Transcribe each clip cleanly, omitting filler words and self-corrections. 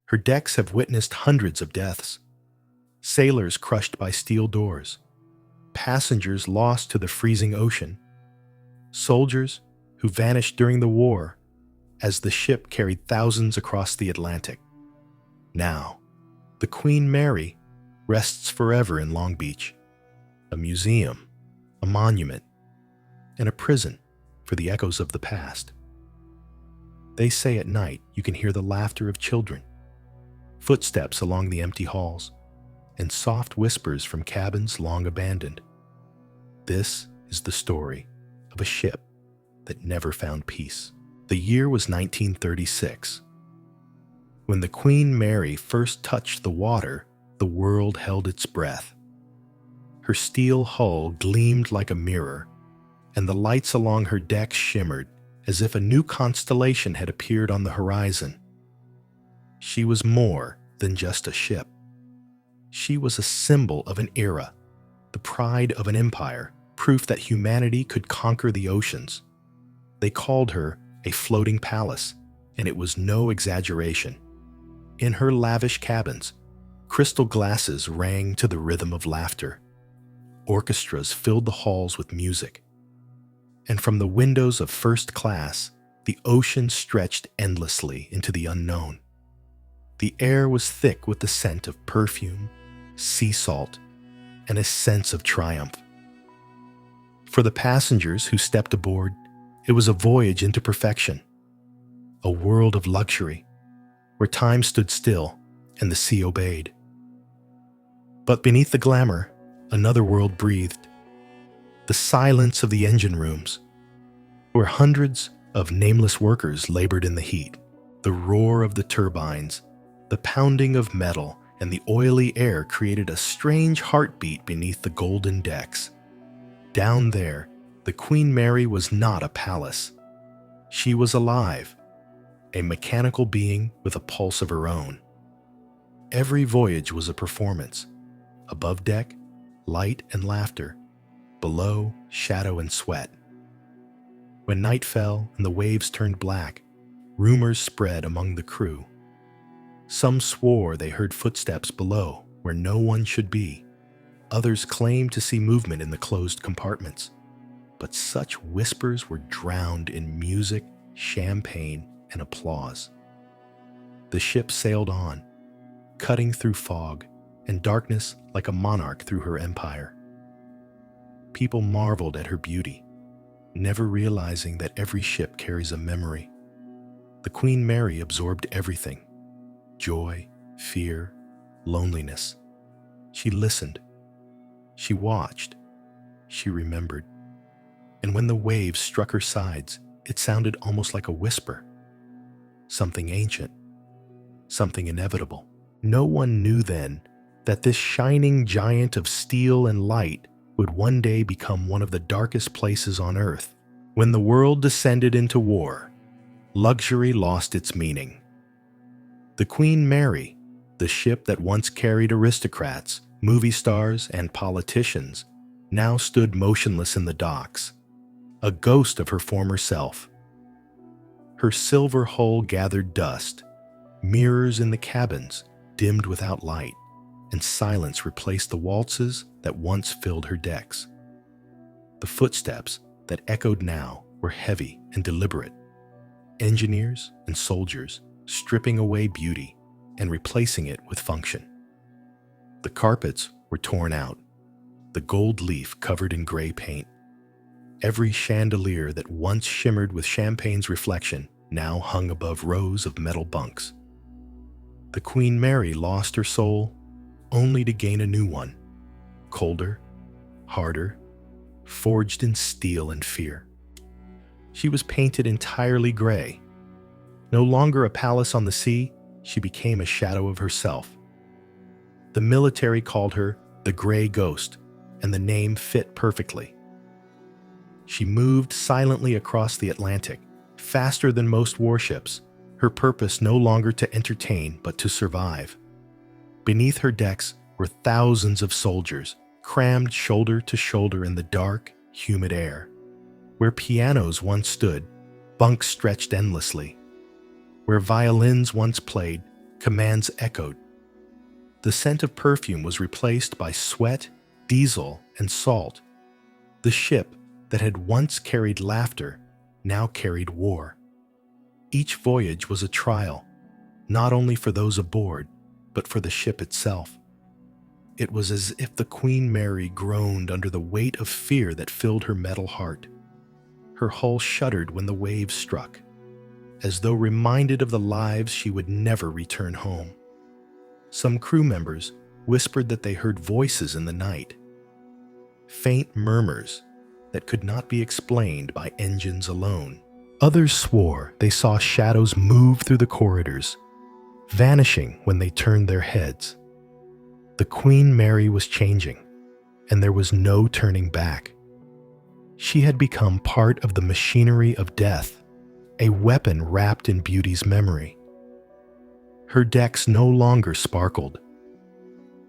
Her decks have witnessed hundreds of deaths. Sailors crushed by steel doors, passengers lost to the freezing ocean, soldiers who vanished during the war as the ship carried thousands across the Atlantic. Now, the Queen Mary rests forever in Long Beach, a museum, a monument, and a prison for the echoes of the past. They say at night you can hear the laughter of children, footsteps along the empty halls, and soft whispers from cabins long abandoned. This is the story of a ship that never found peace. The year was 1936. When the Queen Mary first touched the water, the world held its breath. Her steel hull gleamed like a mirror, and the lights along her decks shimmered as if a new constellation had appeared on the horizon. She was more than just a ship. She was a symbol of an era, the pride of an empire, proof that humanity could conquer the oceans. They called her a floating palace, and it was no exaggeration. In her lavish cabins, crystal glasses rang to the rhythm of laughter. Orchestras filled the halls with music. And from the windows of first class, the ocean stretched endlessly into the unknown. The air was thick with the scent of perfume, sea salt, and a sense of triumph. For the passengers who stepped aboard, it was a voyage into perfection, a world of luxury, where time stood still and the sea obeyed. But beneath the glamour, another world breathed. The silence of the engine rooms, where hundreds of nameless workers labored in the heat, the roar of the turbines, the pounding of metal, and the oily air created a strange heartbeat beneath the golden decks. Down there, the Queen Mary was not a palace. She was alive, a mechanical being with a pulse of her own. Every voyage was a performance. Above deck, light and laughter. Below, shadow and sweat. When night fell and the waves turned black, rumors spread among the crew. Some swore they heard footsteps below where no one should be. Others claimed to see movement in the closed compartments. But such whispers were drowned in music, champagne, and applause. The ship sailed on, cutting through fog and darkness like a monarch through her empire. People marveled at her beauty, never realizing that every ship carries a memory. The Queen Mary absorbed everything: joy, fear, loneliness. She listened. She watched. She remembered. And when the waves struck her sides, it sounded almost like a whisper. Something ancient. Something inevitable. No one knew then that this shining giant of steel and light would one day become one of the darkest places on earth. When the world descended into war, luxury lost its meaning. The Queen Mary, the ship that once carried aristocrats, movie stars, and politicians, now stood motionless in the docks, a ghost of her former self. Her silver hull gathered dust, mirrors in the cabins dimmed without light, and silence replaced the waltzes that once filled her decks. The footsteps that echoed now were heavy and deliberate. Engineers and soldiers stripping away beauty and replacing it with function. The carpets were torn out, the gold leaf covered in gray paint. Every chandelier that once shimmered with champagne's reflection now hung above rows of metal bunks. The Queen Mary lost her soul only to gain a new one, colder, harder, forged in steel and fear. She was painted entirely gray. No longer a palace on the sea, she became a shadow of herself. The military called her the Gray Ghost, and the name fit perfectly. She moved silently across the Atlantic, faster than most warships, her purpose no longer to entertain but to survive. Beneath her decks were thousands of soldiers, crammed shoulder to shoulder in the dark, humid air. Where pianos once stood, bunks stretched endlessly. Where violins once played, Commands echoed. The scent of perfume was replaced by sweat, diesel, and salt. The ship that had once carried laughter now carried war. Each voyage was a trial, not only for those aboard, but for the ship itself. It was as if the Queen Mary groaned under the weight of fear that filled her metal heart. Her hull shuddered when the waves struck, as though reminded of the lives she would never return home. Some crew members whispered that they heard voices in the night, faint murmurs that could not be explained by engines alone. Others swore they saw shadows move through the corridors, vanishing when they turned their heads. The Queen Mary was changing, and there was no turning back. She had become part of the machinery of death, a weapon wrapped in beauty's memory. Her decks no longer sparkled.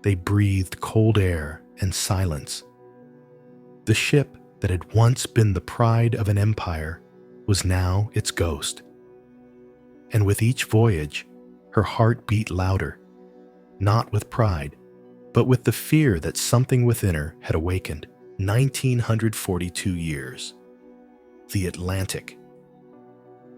They breathed cold air and silence. The ship that had once been the pride of an empire was now its ghost. And with each voyage, her heart beat louder, not with pride, but with the fear that something within her had awakened. 1942 years. The Atlantic.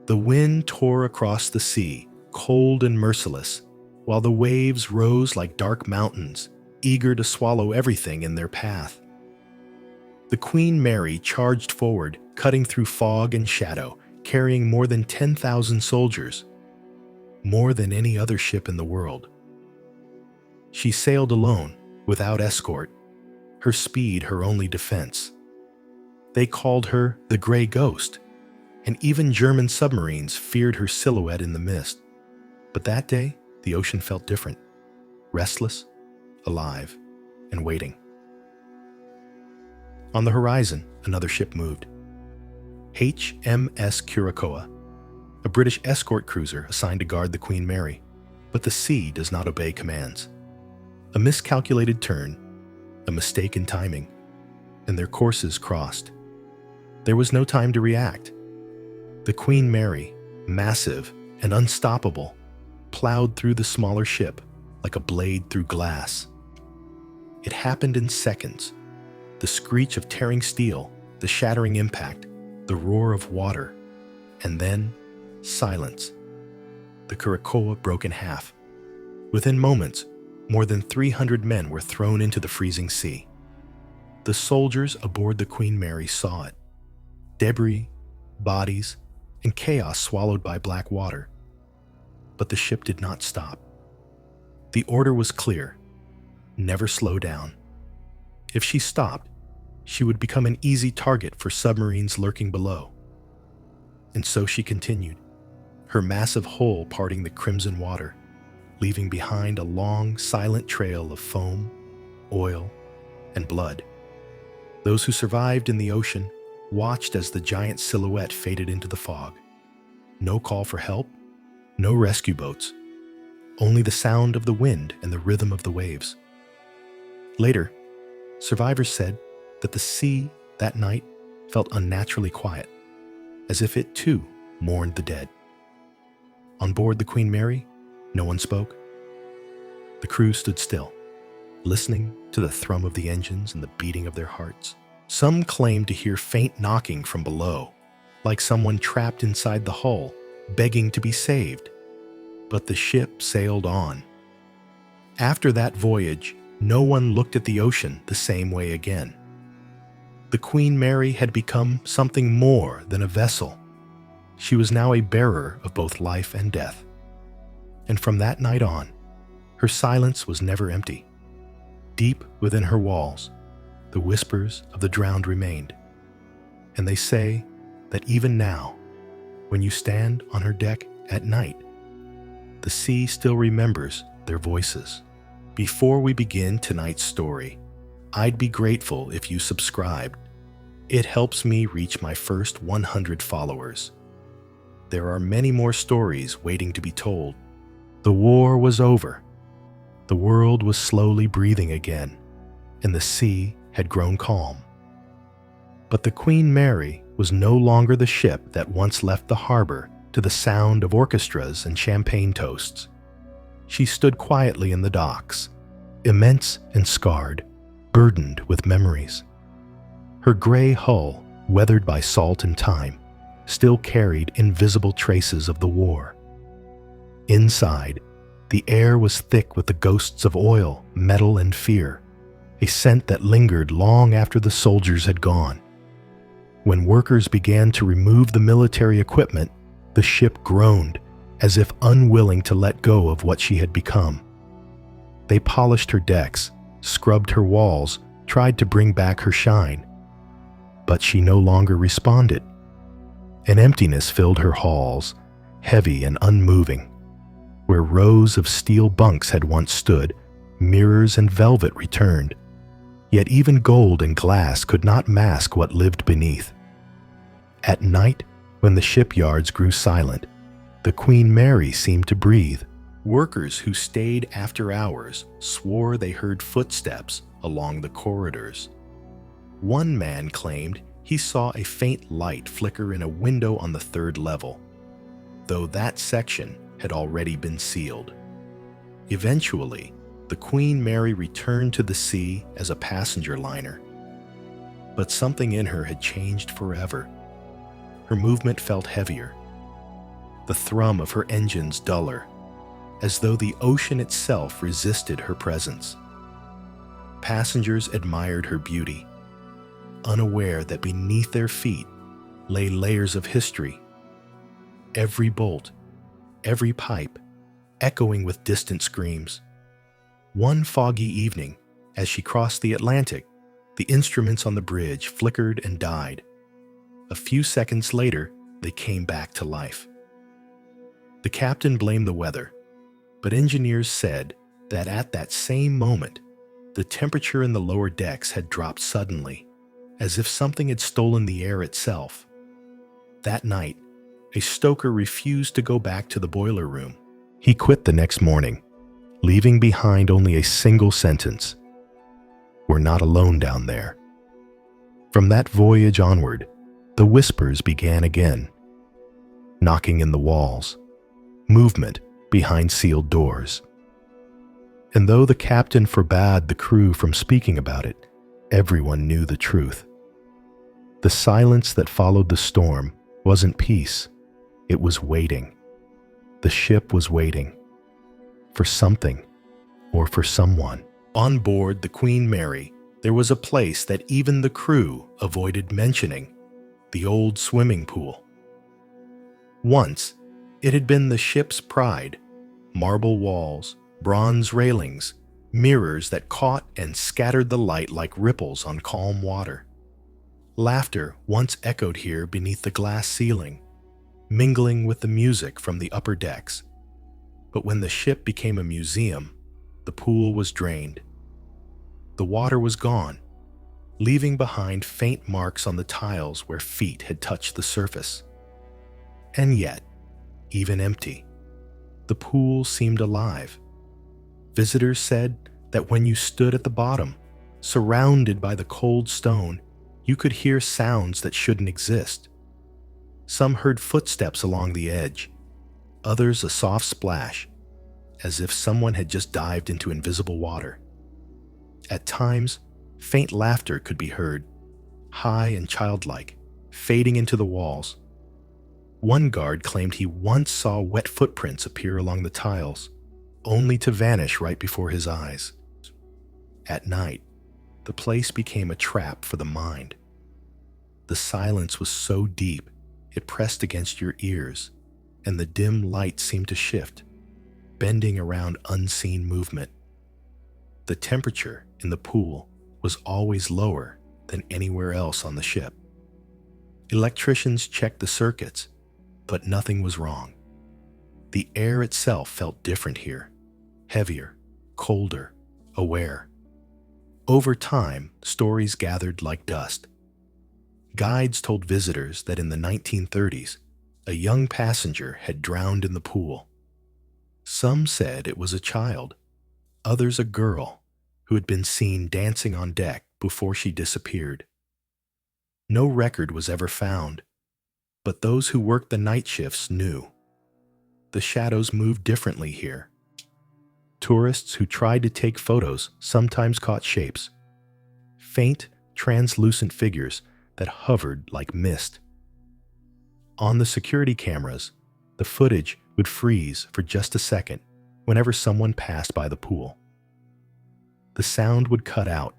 The wind tore across the sea, cold and merciless, while the waves rose like dark mountains, eager to swallow everything in their path. The Queen Mary charged forward, cutting through fog and shadow, carrying more than 10,000 soldiers, more than any other ship in the world. She sailed alone, without escort, her speed her only defense. They called her the Gray Ghost, and even German submarines feared her silhouette in the mist. But that day, the ocean felt different, restless, alive, and waiting. On the horizon, another ship moved. HMS Curacoa, a British escort cruiser assigned to guard the Queen Mary. But the sea does not obey commands. A miscalculated turn, a mistake in timing, and their courses crossed. There was no time to react. The Queen Mary, massive and unstoppable, plowed through the smaller ship like a blade through glass. It happened in seconds. The screech of tearing steel, the shattering impact, the roar of water, and then silence. The Curacoa broke in half. Within moments, more than 300 men were thrown into the freezing sea. The soldiers aboard the Queen Mary saw it. Debris, bodies, and chaos swallowed by black water. But the ship did not stop. The order was clear: never slow down. If she stopped, she would become an easy target for submarines lurking below. And so she continued, her massive hull parting the crimson water, leaving behind a long, silent trail of foam, oil, and blood. Those who survived in the ocean watched as the giant silhouette faded into the fog. No call for help, no rescue boats, only the sound of the wind and the rhythm of the waves. Later, survivors said that the sea that night felt unnaturally quiet, as if it too mourned the dead. On board the Queen Mary, no one spoke. The crew stood still, listening to the thrum of the engines and the beating of their hearts. Some claimed to hear faint knocking from below, like someone trapped inside the hull, begging to be saved. But the ship sailed on. After that voyage, no one looked at the ocean the same way again. The Queen Mary had become something more than a vessel. She was now a bearer of both life and death. And from that night on, her silence was never empty. Deep within her walls, the whispers of the drowned remained. And they say that even now, when you stand on her deck at night, the sea still remembers their voices. Before we begin tonight's story, I'd be grateful if you subscribed. It helps me reach my first 100 followers. There are many more stories waiting to be told. The war was over. The world was slowly breathing again, and the sea had grown calm. But the Queen Mary was no longer the ship that once left the harbor to the sound of orchestras and champagne toasts. She stood quietly in the docks, immense and scarred, burdened with memories. Her gray hull, weathered by salt and time, still carried invisible traces of the war. Inside, the air was thick with the ghosts of oil, metal, and fear, a scent that lingered long after the soldiers had gone. When workers began to remove the military equipment, the ship groaned, as if unwilling to let go of what she had become. They polished her decks, scrubbed her walls, tried to bring back her shine. But she no longer responded. An emptiness filled her halls, heavy and unmoving. Where rows of steel bunks had once stood, mirrors and velvet returned. Yet even gold and glass could not mask what lived beneath. At night, when the shipyards grew silent, the Queen Mary seemed to breathe. Workers who stayed after hours swore they heard footsteps along the corridors. One man claimed he saw a faint light flicker in a window on the third level, though that section had already been sealed. Eventually, the Queen Mary returned to the sea as a passenger liner. But something in her had changed forever. Her movement felt heavier, the thrum of her engines duller, as though the ocean itself resisted her presence. Passengers admired her beauty, unaware that beneath their feet lay layers of history. Every bolt, every pipe, echoing with distant screams. One foggy evening, as she crossed the Atlantic, the instruments on the bridge flickered and died. A few seconds later, they came back to life. The captain blamed the weather, but engineers said that at that same moment, the temperature in the lower decks had dropped suddenly, as if something had stolen the air itself. That night, a stoker refused to go back to the boiler room. He quit the next morning, leaving behind only a single sentence: "We're not alone down there." From that voyage onward, the whispers began again, knocking in the walls, movement behind sealed doors. And though the captain forbade the crew from speaking about it, everyone knew the truth. The silence that followed the storm wasn't peace, it was waiting. The ship was waiting for something or for someone. On board the Queen Mary, there was a place that even the crew avoided mentioning: the old swimming pool. Once, it had been the ship's pride: marble walls, bronze railings, mirrors that caught and scattered the light like ripples on calm water. Laughter once echoed here beneath the glass ceiling, mingling with the music from the upper decks. But when the ship became a museum, the pool was drained. The water was gone, leaving behind faint marks on the tiles where feet had touched the surface. And yet, even empty, the pool seemed alive. Visitors said that when you stood at the bottom, surrounded by the cold stone, you could hear sounds that shouldn't exist. Some heard footsteps along the edge, others a soft splash, as if someone had just dived into invisible water. At times, faint laughter could be heard, high and childlike, fading into the walls. One guard claimed he once saw wet footprints appear along the tiles, only to vanish right before his eyes. At night, the place became a trap for the mind. The silence was so deep, it pressed against your ears, and the dim light seemed to shift, bending around unseen movement. The temperature in the pool was always lower than anywhere else on the ship. Electricians checked the circuits, but nothing was wrong. The air itself felt different here, heavier, colder, aware. Over time, stories gathered like dust. Guides told visitors that in the 1930s, a young passenger had drowned in the pool. Some said it was a child, others a girl who had been seen dancing on deck before she disappeared. No record was ever found, but those who worked the night shifts knew. The shadows moved differently here, Tourists who tried to take photos sometimes caught shapes, faint, translucent figures that hovered like mist. On the security cameras, the footage would freeze for just a second whenever someone passed by the pool. The sound would cut out,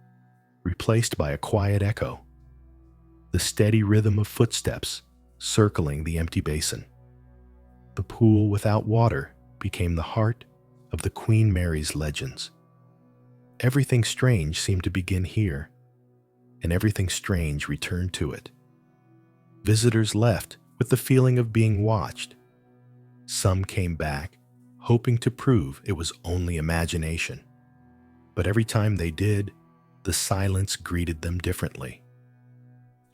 replaced by a quiet echo, the steady rhythm of footsteps circling the empty basin. The pool without water became the heart of the Queen Mary's legends. Everything strange seemed to begin here, and everything strange returned to it. Visitors left with the feeling of being watched. Some came back, hoping to prove it was only imagination. But every time they did, the silence greeted them differently.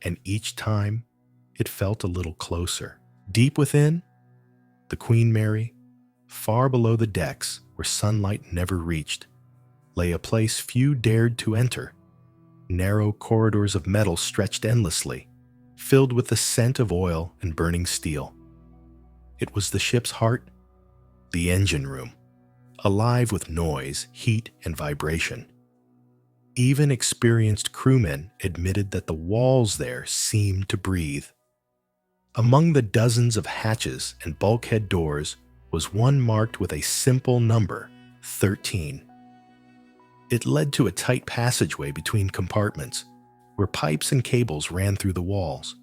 And each time, it felt a little closer. Deep within, the Queen Mary, far below the decks where sunlight never reached, lay a place few dared to enter. Narrow corridors of metal stretched endlessly, filled with the scent of oil and burning steel. It was the ship's heart, the engine room, alive with noise, heat, and vibration. Even experienced crewmen admitted that the walls there seemed to breathe. Among the dozens of hatches and bulkhead doors was one marked with a simple number, 13. It led to a tight passageway between compartments, where pipes and cables ran through the walls.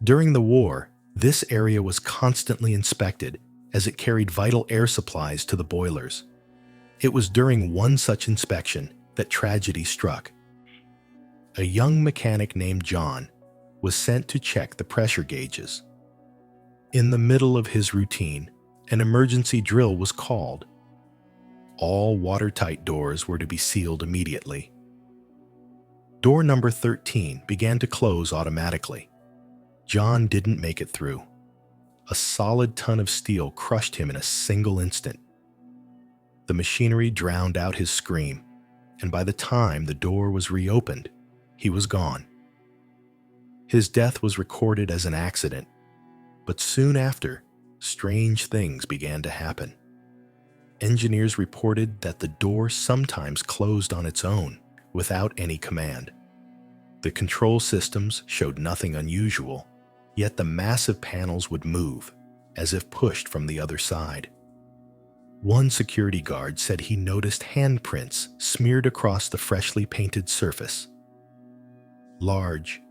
During the war, this area was constantly inspected as it carried vital air supplies to the boilers. It was during one such inspection that tragedy struck. A young mechanic named John was sent to check the pressure gauges. In the middle of his routine, an emergency drill was called. All watertight doors were to be sealed immediately. Door number 13 began to close automatically. John didn't make it through. A solid ton of steel crushed him in a single instant. The machinery drowned out his scream, and by the time the door was reopened, he was gone. His death was recorded as an accident, but soon after, strange things began to happen. Engineers reported that the door sometimes closed on its own, without any command. The control systems showed nothing unusual, yet the massive panels would move, as if pushed from the other side. One security guard said he noticed handprints smeared across the freshly painted surface. Large,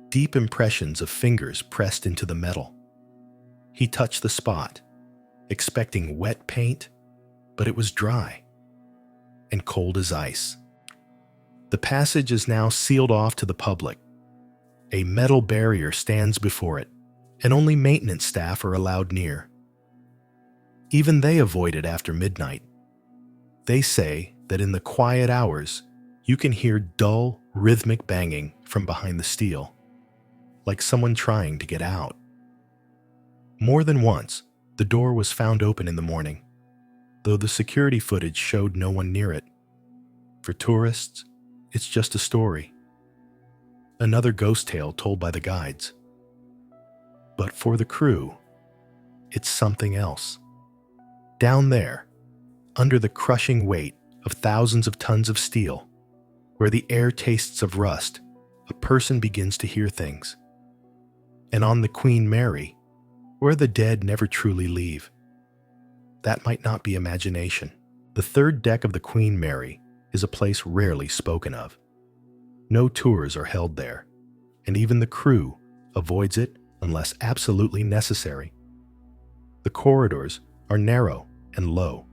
deep impressions of fingers pressed into the metal. He touched the spot, expecting wet paint, but it was dry and cold as ice. The passage is now sealed off to the public. A metal barrier stands before it, and only maintenance staff are allowed near. Even they avoid it after midnight. They say that in the quiet hours, you can hear dull, rhythmic banging from behind the steel, like someone trying to get out. More than once, the door was found open in the morning, though the security footage showed no one near it. For tourists, it's just a story. Another ghost tale told by the guides. But for the crew, it's something else. Down there, under the crushing weight of thousands of tons of steel, where the air tastes of rust, a person begins to hear things. And on the Queen Mary, where the dead never truly leave. That might not be imagination. The third deck of the Queen Mary is a place rarely spoken of. No tours are held there, and even the crew avoids it unless absolutely necessary. The corridors are narrow and low,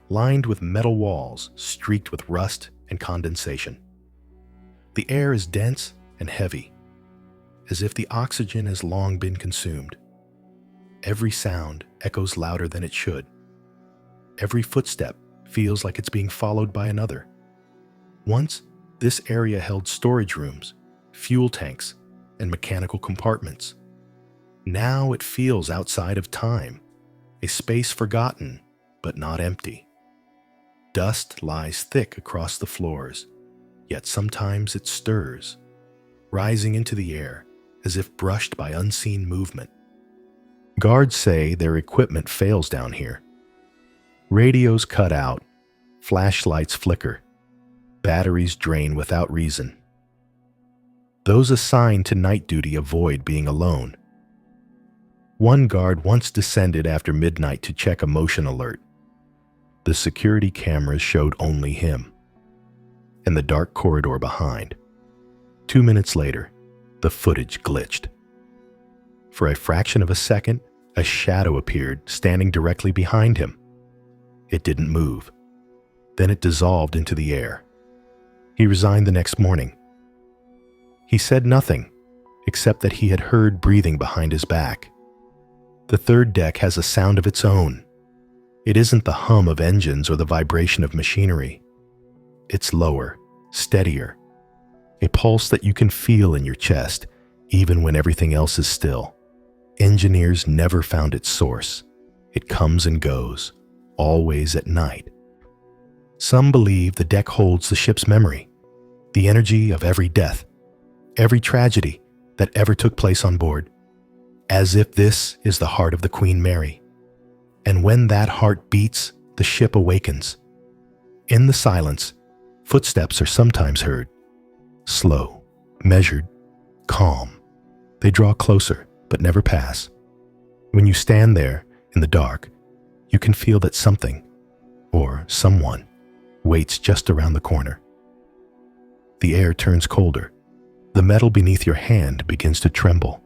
lined with metal walls streaked with rust and condensation. The air is dense and heavy, as if the oxygen has long been consumed. Every sound echoes louder than it should. Every footstep feels like it's being followed by another. Once, this area held storage rooms, fuel tanks, and mechanical compartments. Now it feels outside of time, a space forgotten but not empty. Dust lies thick across the floors, yet sometimes it stirs, rising into the air as if brushed by unseen movement. Guards say their equipment fails down here. Radios cut out, flashlights flicker, batteries drain without reason. Those assigned to night duty avoid being alone. One guard once descended after midnight to check a motion alert. The security cameras showed only him and the dark corridor behind. 2 minutes later, the footage glitched. For a fraction of a second, a shadow appeared standing directly behind him. It didn't move. Then it dissolved into the air. He resigned the next morning. He said nothing, except that he had heard breathing behind his back. The third deck has a sound of its own. It isn't the hum of engines or the vibration of machinery. It's lower, steadier, a pulse that you can feel in your chest, even when everything else is still. Engineers never found its source. It comes and goes, always at night. Some believe the deck holds the ship's memory, the energy of every death, every tragedy that ever took place on board, as if this is the heart of the Queen Mary. And when that heart beats, the ship awakens. In the silence, footsteps are sometimes heard, slow, measured, calm. They draw closer, but never pass. When you stand there in the dark, you can feel that something, or someone, waits just around the corner. The air turns colder. The metal beneath your hand begins to tremble.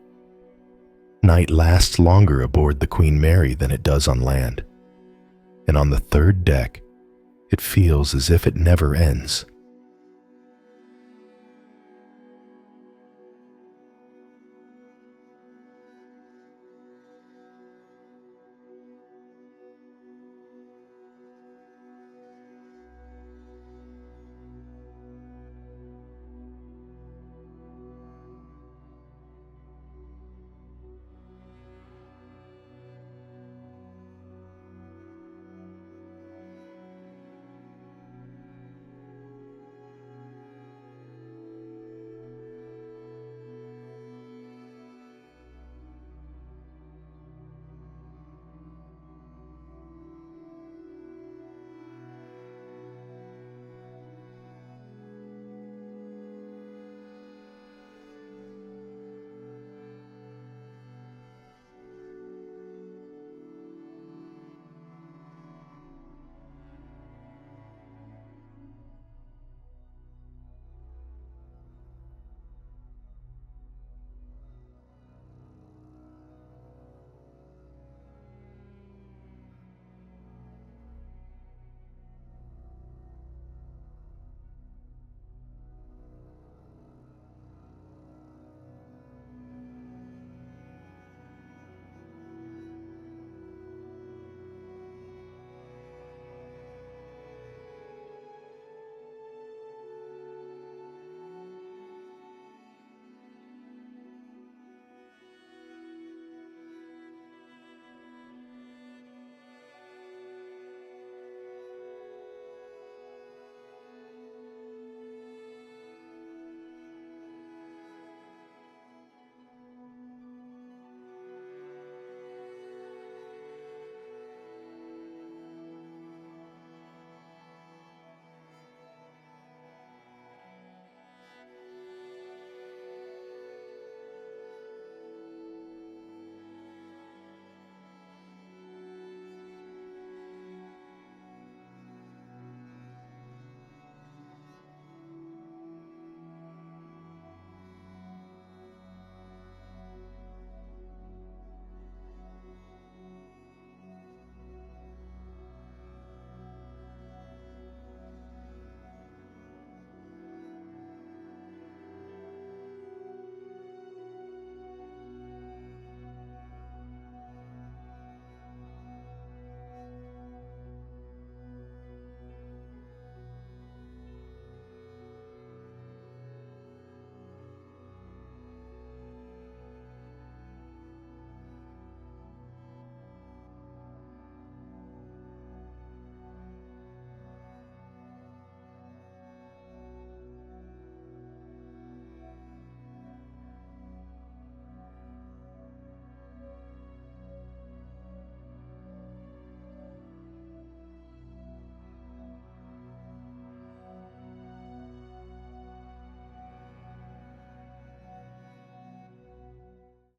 Night lasts longer aboard the Queen Mary than it does on land. And on the third deck, it feels as if it never ends.